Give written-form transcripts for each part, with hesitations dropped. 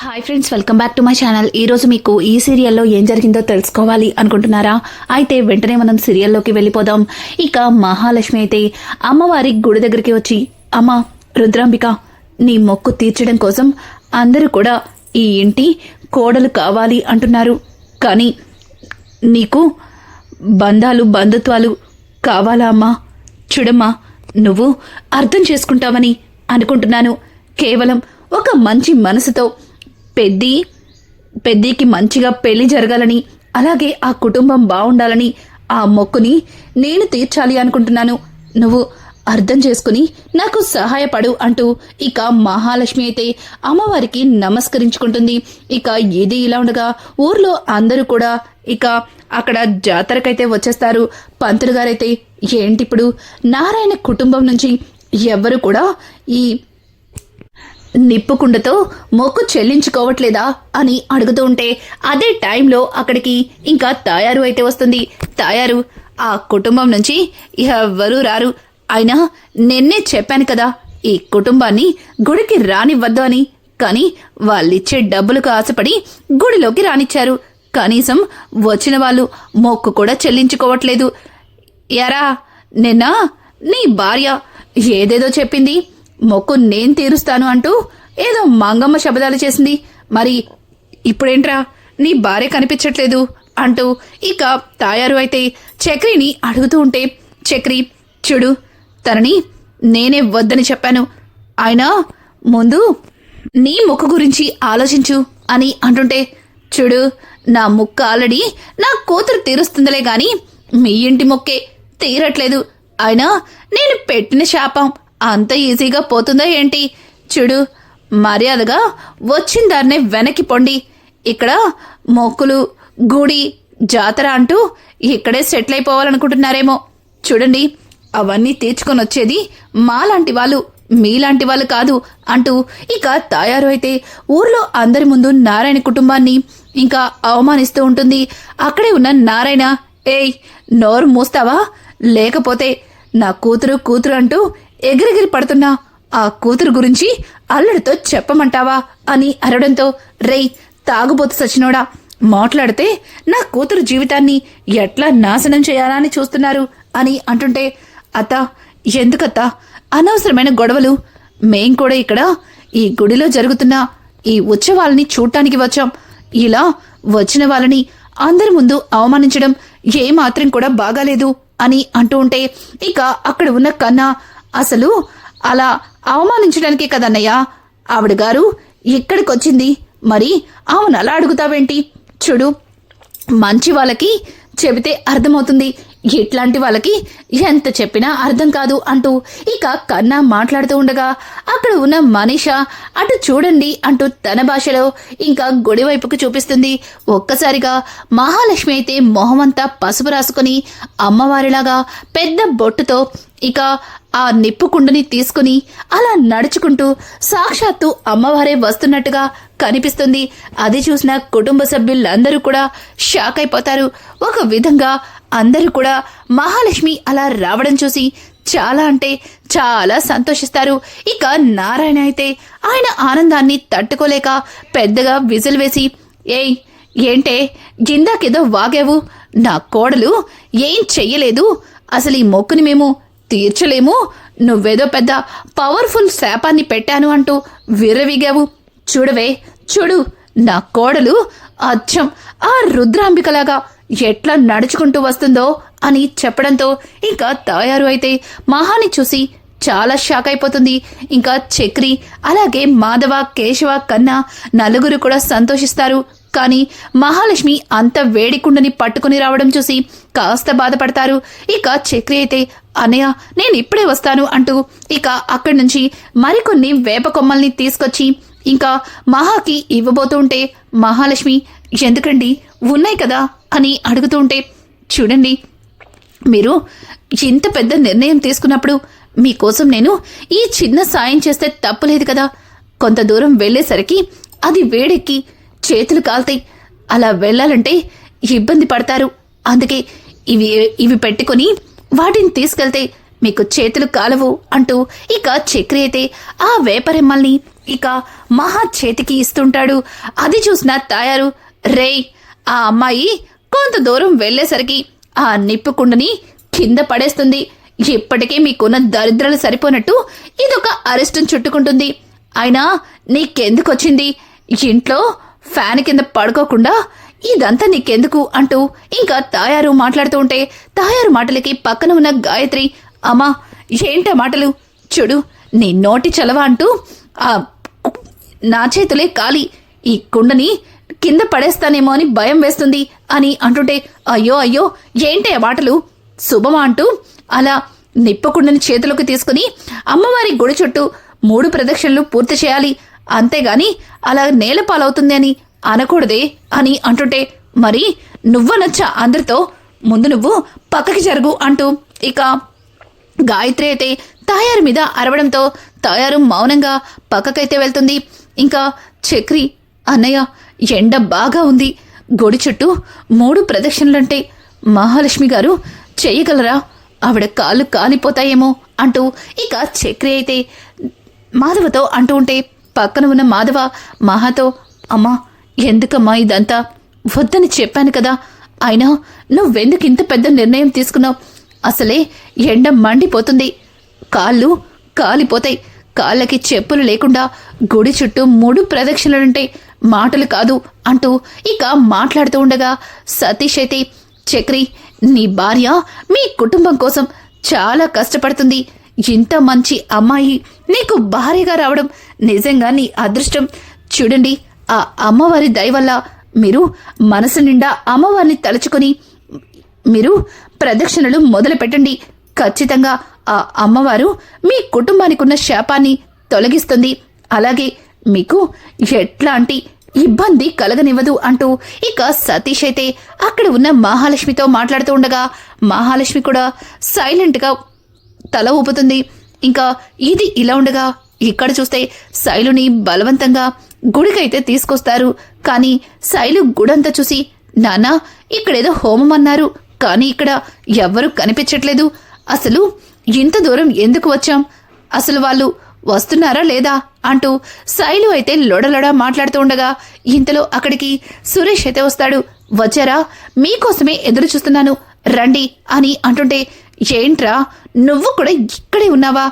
Hi friends, welcome back to my channel. ఈరోజు మీకు ఈ సీరియల్లో ఏం జరిగిందో తెలుసుకోవాలి అనుకుంటున్నారా? అయితే వెంటనే మనం సీరియల్లోకి వెళ్ళిపోదాం. ఇక మహాలక్ష్మి అయితే అమ్మవారి గుడి దగ్గరికి వచ్చి, అమ్మ రుద్రాంబిక, నీ మొక్కు తీర్చడం కోసం అందరూ కూడా ఈ ఇంటి కోడలు కావాలి అంటున్నారు. కానీ నీకు బంధుత్వాలు కావాలా అమ్మా? చూడమ్మా, నువ్వు అర్థం చేసుకుంటావని అనుకుంటున్నాను. కేవలం ఒక మంచి మనసుతో పెద్దికి మంచిగా పెళ్లి జరగాలని, అలాగే ఆ కుటుంబం బాగుండాలని ఆ మొక్కుని నేను తీర్చాలి అనుకుంటున్నాను. నువ్వు అర్థం చేసుకుని నాకు సహాయపడు అంటూ ఇక మహాలక్ష్మి అయితే అమ్మవారికి నమస్కరించుకుంటుంది. ఇక ఇది ఇలా ఉండగా ఊర్లో అందరూ కూడా ఇక అక్కడ జాతరకైతే వచ్చేస్తారు. పంతులు గారైతే, ఏంటిప్పుడు నారాయణ కుటుంబం నుంచి ఎవ్వరు కూడా ఈ నిప్పుకుండతో మొక్కు చెల్లించుకోవట్లేదా అని అడుగుతూ ఉంటే, అదే టైంలో అక్కడికి ఇంకా తాయారు అయితే వస్తుంది. తాయారు, ఆ కుటుంబం నుంచి ఎవ్వరూ రారు. అయినా నిన్నే చెప్పాను కదా ఈ కుటుంబాన్ని గుడికి రానివ్వద్దు అని. కానీ వాళ్ళిచ్చే డబ్బులకు ఆశపడి గుడిలోకి రానిచ్చారు. కనీసం వచ్చిన వాళ్ళు మొక్కు కూడా చెల్లించుకోవట్లేదు. యారా, నిన్న నీ భార్య ఏదేదో చెప్పింది, మొక్కు నేను తీరుస్తాను అంటూ ఏదో మంగమ్మ శబదాలు చేసింది. మరి ఇప్పుడేంట్రా నీ భార్య కనిపించట్లేదు అంటూ ఇక తాయారు అయితే చక్రిని అడుగుతూ ఉంటే, చక్రి చూడు, తనని నేనే వద్దని చెప్పాను. ఆయన ముందు నీ మొక్కు గురించి ఆలోచించు అని అంటుంటే, చూడు, నా ముక్క ఆల్రెడీ నా కూతురు తీరుస్తుందిలే గాని మీ ఇంటి మొక్కే తీరట్లేదు. అయినా నేను పెట్టిన శాపం అంత ఈజీగా పోతుందా ఏంటి? చూడు, మర్యాదగా వచ్చిన దాన్నే వెనక్కి పొండి. ఇక్కడ మొక్కులు, గుడి, జాతర అంటూ ఇక్కడే సెటిల్ అయిపోవాలనుకుంటున్నారేమో. చూడండి, అవన్నీ తీర్చుకొని వచ్చేది మాలాంటి వాళ్ళు, మీలాంటి వాళ్ళు కాదు అంటూ ఇక తాయారు అయితే ఊర్లో అందరి ముందు నారాయణ కుటుంబాన్ని ఇంకా అవమానిస్తూ ఉంటుంది. అక్కడే ఉన్న నారాయణ, ఏయ్ నోరు మూస్తావా? లేకపోతే నా కూతురు అంటూ ఎగిరెగిరి పడుతున్నా ఆ కూతురు గురించి అల్లుడితో చెప్పమంటావా అని అరవడంతో, రేయ్ తాగుబోతు సచినోడా, మాట్లాడితే నా కూతురు జీవితాన్ని ఎట్లా నాశనం చేయాలా అని చూస్తున్నారు అని అంటుంటే, అత్త ఎందుకత్తా అనవసరమైన గొడవలు? మేం కూడా ఇక్కడ ఈ గుడిలో జరుగుతున్న ఈ ఉత్సవాలని చూడటానికి వచ్చాం. ఇలా వచ్చిన వాళ్ళని అందరి ముందు అవమానించడం ఏమాత్రం కూడా బాగాలేదు అని అంటూ ఉంటే, ఇక అక్కడ ఉన్న కన్నా, అసలు అలా అవమానించడానికే కదన్నయ్య ఆవిడ గారు ఇక్కడికొచ్చింది. మరి అవును అలా అడుగుతావేంటి? చూడు, మంచి వాళ్ళకి చెబితే అర్థమవుతుంది, ఇట్లాంటి వాళ్ళకి ఎంత చెప్పినా అర్థం కాదు అంటూ ఇక కన్నా మాట్లాడుతూ ఉండగా అక్కడ ఉన్న మనీష అటు చూడండి అంటూ తన భాషలో ఇంకా గుడి వైపుకు చూపిస్తుంది. ఒక్కసారిగా మహాలక్ష్మి అయితే మొహమంతా పసుపు రాసుకుని అమ్మవారిలాగా పెద్ద బొట్టుతో ఇక ఆ నిప్పుకుండని తీసుకుని అలా నడుచుకుంటూ సాక్షాత్తు అమ్మవారే వస్తున్నట్టుగా కనిపిస్తుంది. అది చూసిన కుటుంబ సభ్యులందరూ కూడా షాక్ అయిపోతారు. ఒక విధంగా అందరూ కూడా మహాలక్ష్మి అలా రావడం చూసి చాలా అంటే చాలా సంతోషిస్తారు. ఇక నారాయణ అయితే ఆయన ఆనందాన్ని తట్టుకోలేక పెద్దగా విజిల్ వేసి, ఏయ్ ఏంటే గిందాకేదో వాగావు? నా కోడలు ఏం చెయ్యలేదు, అసలు ఈ మొక్కుని మేము తీర్చలేము, నువ్వేదో పెద్ద పవర్ఫుల్ శాపాన్ని పెట్టాను అంటూ విర్రవీగావు. చూడవే చూడు, నా కోడలు అచ్చం ఆ రుద్రాంబికలాగా ఎట్లా నడుచుకుంటూ వస్తుందో అని చెప్పడంతో ఇంకా తాయారు అయితే మహాని చూసి చాలా షాక్ అయిపోతుంది. ఇంకా చక్రి, అలాగే మాధవ, కేశవ, కన్నా నలుగురు కూడా సంతోషిస్తారు. కానీ మహాలక్ష్మి అంత వేడికుండని పట్టుకుని రావడం చూసి కాస్త బాధపడతారు. ఇక చక్రి అయితే, అన్నయ్య నేను ఇప్పుడే వస్తాను అంటూ ఇక అక్కడి నుంచి మరికొన్ని వేప కొమ్మల్ని తీసుకొచ్చి ఇంకా మహాకి ఇవ్వబోతూ ఉంటే, మహాలక్ష్మి ఎందుకండి ఉన్నాయి కదా అని అడుగుతూ ఉంటే, చూడండి మీరు ఇంత పెద్ద నిర్ణయం తీసుకున్నప్పుడు మీకోసం నేను ఈ చిన్న సాయం చేస్తే తప్పులేదు కదా. కొంత దూరం వెళ్లేసరికి అది వేడెక్కి చేతులు కాల్తాయి, అలా వెళ్లాలంటే ఇబ్బంది పడతారు. అందుకే ఇవి పెట్టుకుని వాటిని తీసుకెళ్తే మీకు చేతులు కాలవు అంటూ ఇక చక్రి అయితే ఆ వేపరెమ్మల్ని ఇక మహా చేతికి ఇస్తుంటాడు. అది చూసిన తాయారు, రేయ్ ఆ అమ్మాయి కొంత దూరం వెళ్లేసరికి ఆ నిప్పుకుండని కింద పడేస్తుంది. ఇప్పటికే మీకున్న దరిద్రాలు సరిపోనట్టు ఇదొక అరిష్టం చుట్టుకుంటుంది. అయినా నీకెందుకొచ్చింది? ఇంట్లో ఫ్యాన్ కింద పడుకోకుండా ఇదంతా నీకెందుకు అంటూ ఇంకా తాయారు మాట్లాడుతూ ఉంటే తాయారు మాటలకి పక్కన ఉన్న గాయత్రి, అమ్మా ఏంటా మాటలు? చూడు నీ నోటి చలవ అంటూ నా చేతులే కాలి ఈ కుండని కింద పడేస్తానేమో అని భయం వేస్తుంది అని అంటుంటే, అయ్యో అయ్యో ఏంటే మాటలు? శుభమా అంటూ అలా నిప్పకుండని చేతిలోకి తీసుకుని అమ్మవారి గుడి చుట్టూ 3 ప్రదక్షిణలు పూర్తి చేయాలి, అంతేగాని అలా నేల పాలవుతుంది అని అనకూడదే అని అంటుంటే, మరి నువ్వనొచ్చా అందరితో? ముందు నువ్వు పక్కకి జరుగు అంటూ ఇక గాయత్రి అయితే తాయారు మీద అరవడంతో తాయారు మౌనంగా పక్కకైతే వెళ్తుంది. ఇంకా చక్రి, అన్నయ్య ఎండ బాగా ఉంది, గుడి చుట్టూ 3 ప్రదక్షిణలంటే మహాలక్ష్మి గారు చెయ్యగలరా? ఆవిడ కాళ్ళు కాలిపోతాయేమో అంటూ ఇక చక్రి అయితే మాధవతో అంటూ ఉంటే పక్కన ఉన్న మాధవ మహాతో, అమ్మా ఎందుకమ్మా ఇదంతా? వద్దని చెప్పాను కదా, అయినా నువ్వెందుకు ఇంత పెద్ద నిర్ణయం తీసుకున్నావు? అసలే ఎండ మండిపోతుంది, కాళ్ళు కాలిపోతాయి, కాళ్ళకి చెప్పులు లేకుండా గుడి చుట్టూ 3 ప్రదక్షిణలుంటే మాటలు కాదు అంటూ ఇక మాట్లాడుతూ ఉండగా సతీష్ అయితే, చక్రి నీ భార్య మీ కుటుంబం కోసం చాలా కష్టపడుతుంది, ఇంత మంచి అమ్మాయి నీకు భార్యగా రావడం నిజంగా నీ అదృష్టం. చూడండి ఆ అమ్మవారి దయ వల్ల మీరు మనసు నిండా అమ్మవారిని తలుచుకొని మీరు ప్రదక్షిణలు మొదలు పెట్టండి. ఖచ్చితంగా ఆ అమ్మవారు మీ కుటుంబానికి ఉన్న శాపాన్ని తొలగిస్తుంది, అలాగే మీకు ఎట్లాంటి ఇబ్బంది కలగనివ్వదు అంటూ ఇక సతీష్ అయితే అక్కడ ఉన్న మహాలక్ష్మితో మాట్లాడుతూ ఉండగా మహాలక్ష్మి కూడా సైలెంట్గా తల ఊపుతుంది. ఇంకా ఇది ఇలా ఉండగా ఇక్కడ చూస్తే శైలుని బలవంతంగా గుడికైతే తీసుకొస్తారు. కానీ శైలు గుడంతా చూసి, నాన్నా ఇక్కడేదో హోమం అన్నారు, కానీ ఇక్కడ ఎవ్వరూ కనిపించట్లేదు, అసలు ఇంత దూరం ఎందుకు వచ్చాం? అసలు వాళ్ళు వస్తున్నారా లేదా అంటూ శైలు అయితే లొడలొడ మాట్లాడుతూ ఉండగా ఇంతలో అక్కడికి సురేష్ అయితే వస్తాడు. వచ్చారా? మీకోసమే ఎదురు చూస్తున్నాను, రండి అని అంటుంటే, ఏంట్రా నువ్వు కూడా ఇక్కడే ఉన్నావా?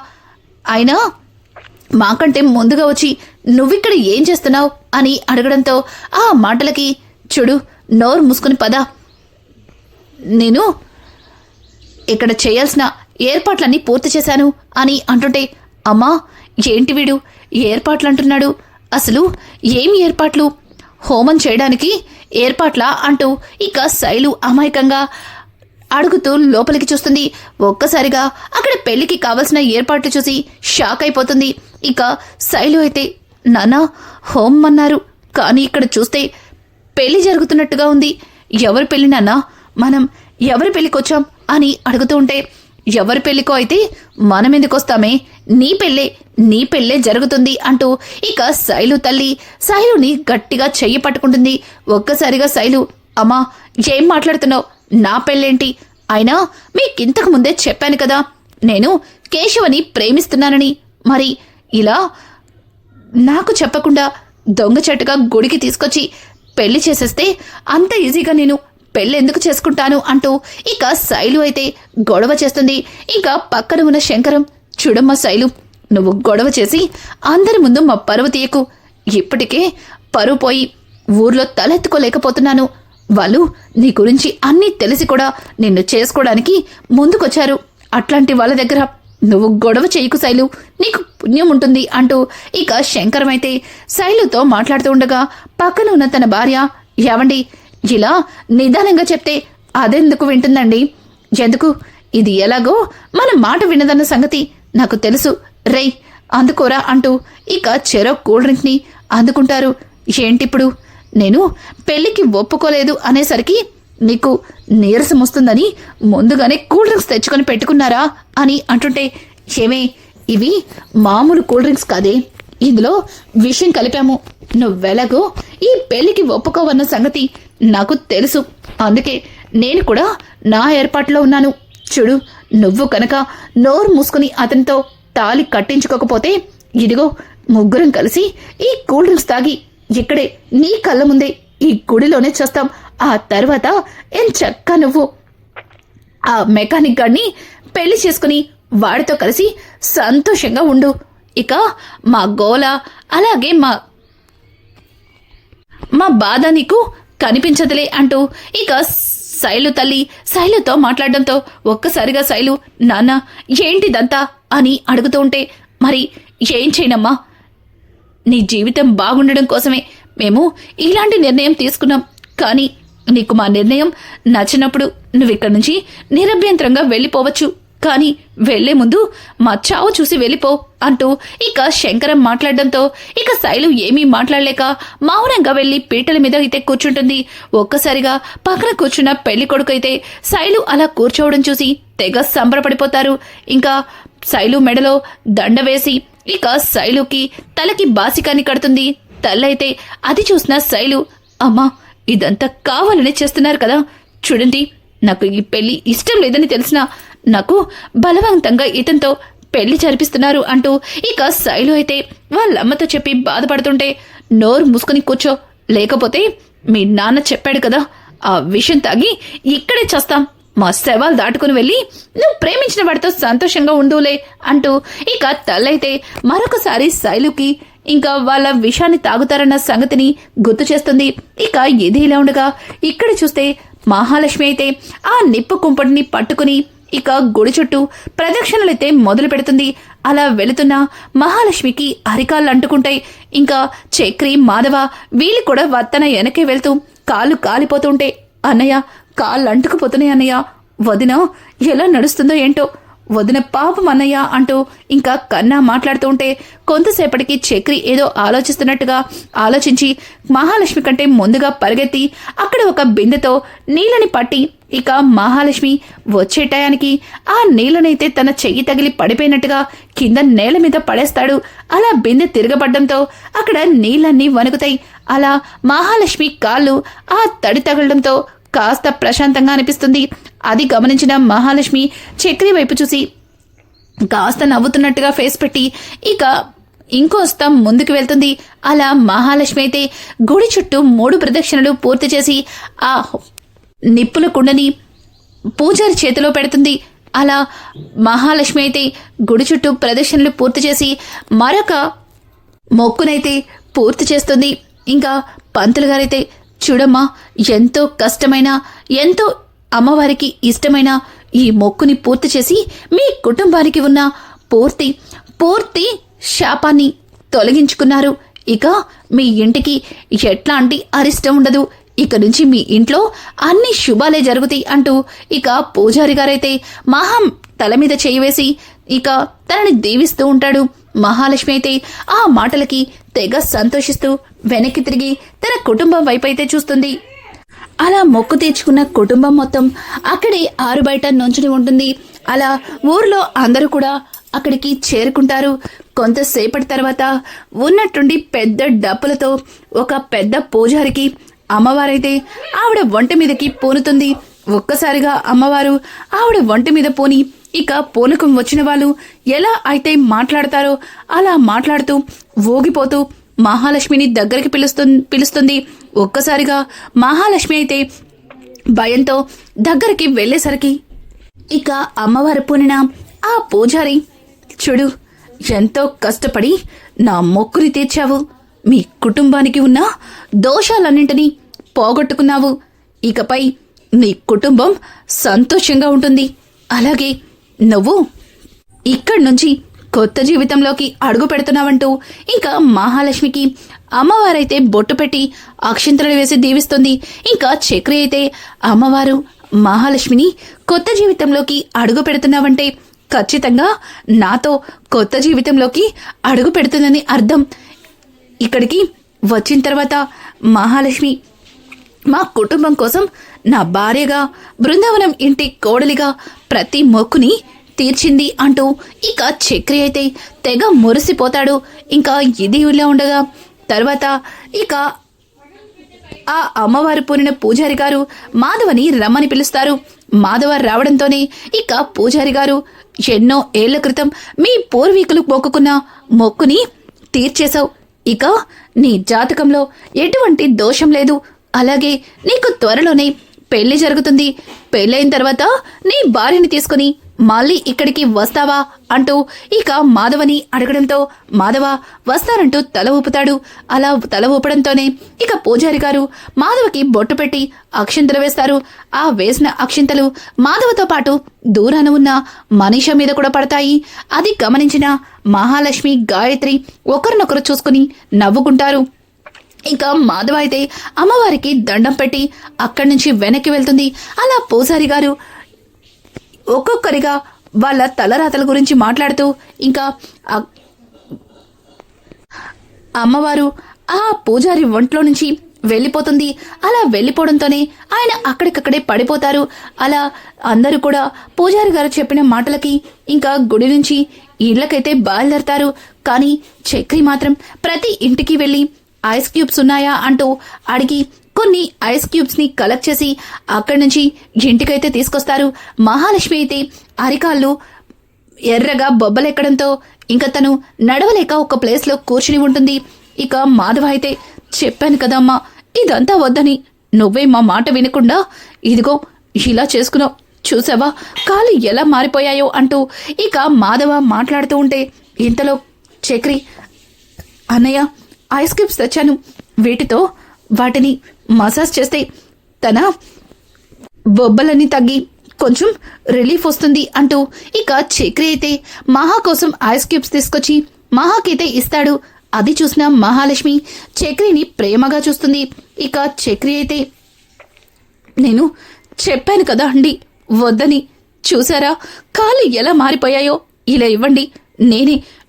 అయినా మాకంటే ముందుగా వచ్చి నువ్విక్కడ ఏం చేస్తున్నావు అని అడగడంతో ఆ మాటలకి, చూడు నోరు మూసుకుని పద, నేను ఇక్కడ చేయాల్సిన ఏర్పాట్లన్నీ పూర్తి చేశాను అని అంటుంటే, అమ్మా ఏంటి వీడు ఏర్పాట్లు అంటున్నాడు? అసలు ఏమి ఏర్పాట్లు? హోమం చేయడానికి ఏర్పాట్లా అంటూ ఇక శైలు అమాయకంగా అడుగుతూ లోపలికి చూస్తుంది. ఒక్కసారిగా అక్కడ పెళ్లికి కావలసిన ఏర్పాట్లు చూసి షాక్ అయిపోతుంది. ఇక శైలు అయితే, నానా హోమం అన్నారు, కానీ ఇక్కడ చూస్తే పెళ్లి జరుగుతున్నట్టుగా ఉంది, ఎవరి పెళ్లి నాన్నా? మనం ఎవరి పెళ్లికొచ్చాం అని అడుగుతూ ఉంటే, ఎవరి పెళ్లికో అయితే మనం ఎందుకొస్తామే, నీ పెళ్ళే జరుగుతుంది అంటూ ఇక శైలు తల్లి శైలుని గట్టిగా చెయ్యి పట్టుకుంటుంది. ఒక్కసారిగా శైలు, అమ్మా ఏం మాట్లాడుతున్నావు? నా పెళ్ళేంటి? అయినా మీకింతకు ముందే చెప్పాను కదా నేను కేశవని ప్రేమిస్తున్నానని, మరి ఇలా నాకు చెప్పకుండా దొంగచాటుగా గుడికి తీసుకొచ్చి పెళ్లి చేసేస్తే అంత ఈజీగా నేను పెళ్ళెందుకు చేసుకుంటాను అంటూ ఇక శైలు అయితే గొడవ చేస్తుంది. ఇంకా పక్కన ఉన్న శంకరం, చూడమ్మా శైలు, నువ్వు గొడవ చేసి అందరి ముందు మా పరువు తీయకు, ఇప్పటికే పరువు పోయి ఊర్లో తలెత్తుకోలేకపోతున్నాను, వాళ్ళు నీ గురించి అన్నీ తెలిసి కూడా నిన్ను చేసుకోవడానికి ముందుకొచ్చారు, అట్లాంటి వాళ్ళ దగ్గర నువ్వు గొడవ చేయకు శైలు, నీకు పుణ్యం ఉంటుంది అంటూ ఇక శంకరం అయితే శైలుతో మాట్లాడుతూ ఉండగా పక్కన ఉన్న తన భార్య, ఏవండి ఇలా నిదానంగా చెప్తే అదెందుకు వింటుందండి? ఎందుకు? ఇది ఎలాగో మన మాట వినదన్న సంగతి నాకు తెలుసు, రేయ్ అందుకోరా అంటూ ఇక చెరో కూల్ డ్రింక్ ని అందుకుంటారు. ఏంటిప్పుడు నేను పెళ్లికి ఒప్పుకోలేదు అనేసరికి నీకు నీరసం వస్తుందని ముందుగానే కూల్ డ్రింక్స్ తెచ్చుకొని పెట్టుకున్నారా అని అంటుంటే, ఏమే ఇవి మామూలు కూల్ డ్రింక్స్ కాదే, ఇందులో విషయం కలిపాము, నువ్వెలాగో ఈ పెళ్లికి ఒప్పుకోవన్న సంగతి నాకు తెలుసు, అందుకే నేను కూడా నా ఏర్పాట్లో ఉన్నాను. చూడు నువ్వు కనుక నోరు మూసుకుని అతనితో తాళి కట్టించుకోకపోతే ఇదిగో ముగ్గురం కలిసి ఈ కూల్ డ్రింక్స్ తాగి ఇక్కడే నీ కళ్ళ ముందే ఈ గుడిలోనే చేస్తాం. ఆ తర్వాత చక్కా నువ్వు ఆ మెకానిక్ గాడిని పెళ్లి చేసుకుని వాడితో కలిసి సంతోషంగా ఉండు. ఇక మా గోల అలాగే మా బాధ నీకు కనిపించదులే అంటూ ఇక శైలు తల్లి శైలుతో మాట్లాడడంతో ఒక్కసారిగా శైలు నాన్న ఏంటిదంతా అని అడుగుతూ ఉంటే మరి ఏం చేయనమ్మా, నీ జీవితం బాగుండడం కోసమే మేము ఇలాంటి నిర్ణయం తీసుకున్నాం. కానీ నీకు మా నిర్ణయం నచ్చినప్పుడు నువ్విక్కడి నుంచి నిరభ్యంతరంగా వెళ్ళిపోవచ్చు. కానీ వెళ్లే ముందు మా చావు చూసి వెళ్ళిపో అంటూ ఇక శంకరం మాట్లాడడంతో ఇక శైలు ఏమీ మాట్లాడలేక మౌనంగా వెళ్లి పీటల మీద అయితే కూర్చుంటుంది. ఒక్కసారిగా పక్కన కూర్చున్న పెళ్లి కొడుకు అయితే శైలు అలా కూర్చోవడం చూసి తెగ సంబరపడిపోతారు. ఇంకా శైలు మెడలో దండ వేసి ఇక శైలుకి తలకి బాసికాన్ని కడుతుంది. తల్లైతే అది చూసిన శైలు అమ్మా ఇదంతా కావాలని చేస్తున్నారు కదా, చూడండి నాకు ఈ పెళ్లి ఇష్టం లేదని తెలిసినా నాకు బలవంతంగా ఇతనితో పెళ్లి జరిపిస్తున్నారు అంటూ ఇక శైలు అయితే వాళ్ళమ్మతో చెప్పి బాధపడుతుంటే నోరు మూసుకుని కూర్చో, లేకపోతే మీ నాన్న చెప్పాడు కదా ఆ విషయం తాగి ఇక్కడే చేస్తాం, మా శవాలు దాటుకుని వెళ్ళి నువ్వు ప్రేమించిన వాడితో సంతోషంగా ఉండులే అంటూ ఇక తల్లైతే మరొకసారి శైలుకి ఇంకా వాళ్ళ విషాన్ని తాగుతారన్న సంగతిని గుర్తు చేస్తుంది. ఇక ఇది ఇలా ఉండగా ఇక్కడ చూస్తే మహాలక్ష్మి అయితే ఆ నిప్పు కుంపటిని పట్టుకుని ఇక గుడి చుట్టూ ప్రదక్షిణలైతే మొదలు పెడుతుంది. అలా వెళుతున్న మహాలక్ష్మికి అరికాళ్ళు అంటుకుంటాయి. ఇంకా చక్రి మాధవ వీళ్ళు కూడా వత్తన వెనకే వెళ్తూ కాళ్ళు కాలిపోతుంటే అన్నయ్య కాళ్ళు అంటుకుపోతున్నాయి అన్నయ్య, వదిన ఎలా నడుస్తుందో ఏంటో, వదిన పాపం అన్నయ్య అంటూ ఇంకా కన్నా మాట్లాడుతూ ఉంటే కొంతసేపటికి చక్రి ఏదో ఆలోచిస్తున్నట్టుగా ఆలోచించి మహాలక్ష్మి కంటే ముందుగా పరిగెత్తి అక్కడ ఒక బిందెతో నీళ్ళని పట్టి ఇక మహాలక్ష్మి వచ్చే టయానికి ఆ నీళ్ళనైతే తన చెయ్యి తగిలి పడిపోయినట్టుగా కింద నేల మీద పడేస్తాడు. అలా బిందె తిరగబడ్డంతో అక్కడ నీళ్ళన్నీ వణుకుతాయి. అలా మహాలక్ష్మి కాళ్ళు ఆ తడి తగలడంతో కాస్త ప్రశాంతంగా అనిపిస్తుంది. అది గమనించిన మహాలక్ష్మి చక్రి వైపు చూసి కాస్త నవ్వుతున్నట్టుగా ఫేస్ పెట్టి ఇక ఇంకోస్త ముందుకు వెళ్తుంది. అలా మహాలక్ష్మి అయితే గుడి చుట్టూ 3 ప్రదక్షిణలు పూర్తి చేసి ఆ నిప్పుల కుండని పూజారి చేతిలో పెడుతుంది. అలా మహాలక్ష్మి అయితే గుడి చుట్టూ ప్రదక్షిణలు పూర్తి చేసి మరొక మొక్కునైతే పూర్తి చేస్తుంది. ఇంకా పంతులు గారైతే చూడమ్మా ఎంతో కష్టమైన ఎంతో అమ్మవారికి ఇష్టమైన ఈ మొక్కుని పూర్తి చేసి మీ కుటుంబానికి ఉన్న పూర్తి శాపాన్ని తొలగించుకున్నారు. ఇక మీ ఇంటికి ఎట్లాంటి అరిష్టం ఉండదు, ఇక నుంచి మీ ఇంట్లో అన్ని శుభాలే జరుగుతాయి అంటూ ఇక పూజారి గారైతే మహం తల మీద చేయి వేసి ఇక తనని దీవిస్తూ ఉంటాడు. మహాలక్ష్మి అయితే ఆ మాటలకి తెగ సంతోషిస్తూ వెనక్కి తిరిగి తన కుటుంబం వైపైతే చూస్తుంది. అలా మొక్కు తీర్చుకున్న కుటుంబం మొత్తం అక్కడే ఆరుబయట నుంచుని ఉంటుంది. అలా ఊర్లో అందరూ కూడా అక్కడికి చేరుకుంటారు. కొంతసేపటి తర్వాత ఉన్నట్టుండి పెద్ద డప్పులతో ఒక పెద్ద పూజారికి అమ్మవారైతే ఆవిడ ఒంటి మీదకి పూనుతుంది. ఒక్కసారిగా అమ్మవారు ఆవిడ ఒంటి మీద పూని ఇక పూనకం వచ్చిన వాళ్ళు ఎలా అయితే మాట్లాడతారో అలా మాట్లాడుతూ ఊగిపోతూ మహాలక్ష్మిని దగ్గరికి పిలుస్తుంది. ఒక్కసారిగా మహాలక్ష్మి అయితే భయంతో దగ్గరికి వెళ్లేసరికి ఇక అమ్మవారు పూనిన ఆ పూజారి చూడు ఎంతో కష్టపడి నా మొక్కుని తీర్చావు, మీ కుటుంబానికి ఉన్న దోషాలన్నింటినీ పోగొట్టుకున్నావు, ఇకపై నీ కుటుంబం సంతోషంగా ఉంటుంది, అలాగే నువ్వు ఇక్కడి నుంచి కొత్త జీవితంలోకి అడుగు పెడుతున్నావంటూ ఇంకా మహాలక్ష్మికి అమ్మవారైతే బొట్టు పెట్టి అక్షింతలు వేసి దీవిస్తుంది. ఇంకా చక్రి అయితే అమ్మవారు మహాలక్ష్మిని కొత్త జీవితంలోకి అడుగు పెడుతున్నావంటే ఖచ్చితంగా నాతో కొత్త జీవితంలోకి అడుగు పెడుతుందని అర్థం. ఇక్కడికి వచ్చిన తర్వాత మహాలక్ష్మి మా కుటుంబం కోసం నా భార్యగా బృందావనం ఇంటి కోడలిగా ప్రతి మొక్కుని తీర్చింది అంటూ ఇక చక్రి అయితే తెగ మురిసిపోతాడు. ఇంకా ఇది ఇలా ఉండగా తర్వాత ఇక ఆ అమ్మవారు పూనిన పూజారి గారు మాధవని రమ్మని పిలుస్తారు. మాధవ రావడంతోనే ఇక పూజారి గారు ఎన్నో ఏళ్ల క్రితం మీ పూర్వీకులు మొక్కుకున్న మొక్కుని తీర్చేశావు. ఇక నీ జాతకంలో ఎటువంటి దోషం లేదు. అలాగే నీకు త్వరలోనే పెళ్లి జరుగుతుంది. పెళ్ళైన తర్వాత నీ భార్యని తీసుకుని మళ్ళీ ఇక్కడికి వస్తావా అంటూ ఇక మాధవని అడగడంతో మాధవ వస్తానంటూ తల ఊపుతాడు. అలా తల ఊపడంతోనే ఇక పూజారి గారు మాధవకి బొట్టు పెట్టి అక్షింతలు వేస్తారు. ఆ వేసిన అక్షింతలు మాధవతో పాటు దూరాన ఉన్న మనీషా మీద కూడా పడతాయి. అది గమనించిన మహాలక్ష్మి, గాయత్రి ఒకరినొకరు చూసుకుని నవ్వుకుంటారు. ఇంకా మాధవ అయితే అమ్మవారికి దండం పెట్టి అక్కడి నుంచి వెనక్కి వెళ్తుంది. అలా పూజారి గారు ఒక్కొక్కరిగా వాళ్ళ తలరాతల గురించి మాట్లాడుతూ ఇంకా అమ్మవారు ఆ పూజారి ఒంట్లో నుంచి వెళ్ళిపోతుంది. అలా వెళ్ళిపోవడంతోనే ఆయన అక్కడికక్కడే పడిపోతారు. అలా అందరూ కూడా పూజారి గారు చెప్పిన మాటలకి ఇంకా గుడి నుంచి ఇళ్లకైతే బయలుదేరతారు. కానీ చక్రి మాత్రం ప్రతి ఇంటికి వెళ్ళి ఐస్ క్యూబ్స్ ఉన్నాయా అంటూ అడిగి కొన్ని ఐస్ క్యూబ్స్ ని కలెక్ట్ చేసి అక్కడి నుంచి ఇంటికైతే తీసుకొస్తారు. మహాలక్ష్మి అయితే అరికాళ్ళు ఎర్రగా బొబ్బలెక్కడంతో ఇంకా తను నడవలేక ఒక ప్లేస్ లో కూర్చుని ఉంటుంది. ఇక మాధవ అయితే చెప్పాను కదమ్మా ఇదంతా వద్దని, నువ్వే మా మాట వినకుండా ఇదిగో ఇలా చేసుకున్నావు, చూసావా కాళ్ళు ఎలా మారిపోయాయో అంటూ ఇక మాధవ మాట్లాడుతూ ఉంటే ఇంతలో చక్రి, అన్నయ్య ఐస్ క్యూబ్స్ తెచ్చాను, వీటితో వాటిని మసాజ్ చేస్తే తన బొబ్బలన్నీ తగ్గి కొంచెం రిలీఫ్ వస్తుంది అంటూ ఇక చక్రి అయితే మహా కోసం ఐస్ క్యూబ్స్ తీసుకొచ్చి మహాకైతే ఇస్తాడు. అది చూసిన మహాలక్ష్మి చక్రిని ప్రేమగా చూస్తుంది. ఇక చక్రి అయితే నేను చెప్పాను కదా అండి వద్దని, చూసారా కాళ్ళు ఎలా మారిపోయాయో, ఇలా ఇవ్వండి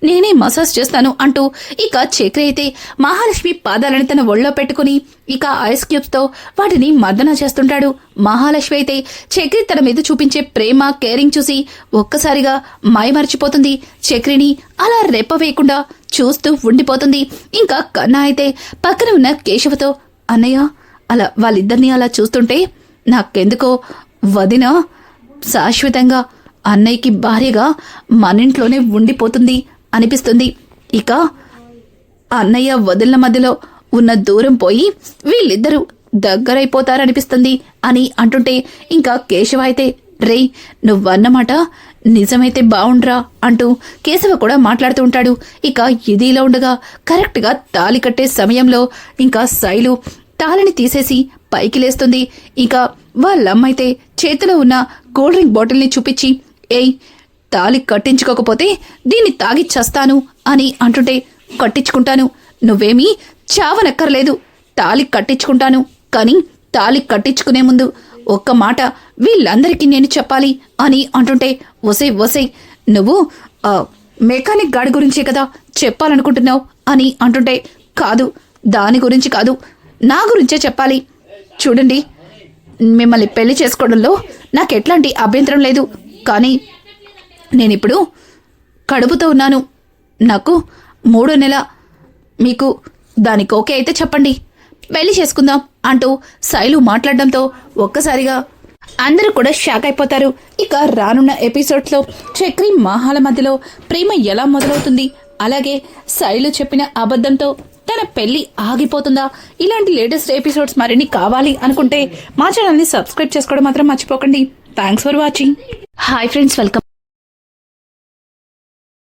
నేనే మసాజ్ చేస్తాను అంటూ ఇక చక్రి అయితే మహాలక్ష్మి పాదాలను తన ఒళ్ళో పెట్టుకుని ఇక ఐస్ క్యూబ్స్ తో వాటిని మర్దన చేస్తుంటాడు. మహాలక్ష్మి అయితే చక్రి తన మీద చూపించే ప్రేమ, కేరింగ్ చూసి ఒక్కసారిగా మైమరిచిపోతుంది. చక్రిని అలా రెప్ప వేయకుండా చూస్తూ ఉండిపోతుంది. ఇంకా కన్నా అయితే పక్కన ఉన్న కేశవతో, అన్నయ్య అలా వాళ్ళిద్దరినీ అలా చూస్తుంటే నాకెందుకో వదిన శాశ్వతంగా అన్నయ్యకి భార్యగా మనింట్లోనే ఉండిపోతుంది అనిపిస్తుంది. ఇక అన్నయ్య వదిలిన మధ్యలో ఉన్న దూరం పోయి వీళ్ళిద్దరూ దగ్గరైపోతారనిపిస్తుంది అని అంటుంటే ఇంకా కేశవ అయితే, రే నువ్వన్నమాట నిజమైతే బావుండ్రా అంటూ కేశవ కూడా మాట్లాడుతూ ఉంటాడు. ఇక ఇదిలా ఉండగా కరెక్ట్ గా తాళి కట్టే సమయంలో ఇంకా శైలు తాళిని తీసేసి పైకి లేస్తుంది. ఇక వాళ్ళమ్మైతే చేతిలో ఉన్న కూల్ డ్రింక్ బాటిల్ ని చూపించి, ఏయ్ తాళి కట్టించుకోకపోతే దీన్ని తాగి చస్తాను అని అంటుంటే, కట్టించుకుంటాను, నువ్వేమీ చావనక్కర్లేదు, తాళి కట్టించుకుంటాను, కానీ తాళి కట్టించుకునే ముందు ఒక్క మాట వీళ్ళందరికీ నేను చెప్పాలి అని అంటుంటే, ఒసై నువ్వు మెకానిక్ గాడి గురించే కదా చెప్పాలనుకుంటున్నావు అని అంటుంటే, కాదు దాని గురించి కాదు, నా గురించే చెప్పాలి. చూడండి మిమ్మల్ని పెళ్లి చేసుకోవడంలో నాకెట్లాంటి అభ్యంతరం లేదు, కానీ నేనిప్పుడు కడుపుతో ఉన్నాను, నాకు 3వ నెల, మీకు దానికి ఓకే అయితే చెప్పండి పెళ్లి చేసుకుందాం అంటూ శైలు మాట్లాడడంతో ఒక్కసారిగా అందరూ కూడా షాక్ అయిపోతారు. ఇక రానున్న ఎపిసోడ్స్ లో చక్రి మహాల మధ్యలో ప్రేమ ఎలా మొదలవుతుంది, అలాగే శైలు చెప్పిన అబద్ధంతో తన పెళ్లి ఆగిపోతుందా, ఇలాంటి లేటెస్ట్ ఎపిసోడ్స్ మరిన్ని కావాలి అనుకుంటే మా ఛానల్ని సబ్స్క్రైబ్ చేసుకోవడం మాత్రం మర్చిపోకండి. Thanks for watching. Hi friends, welcome.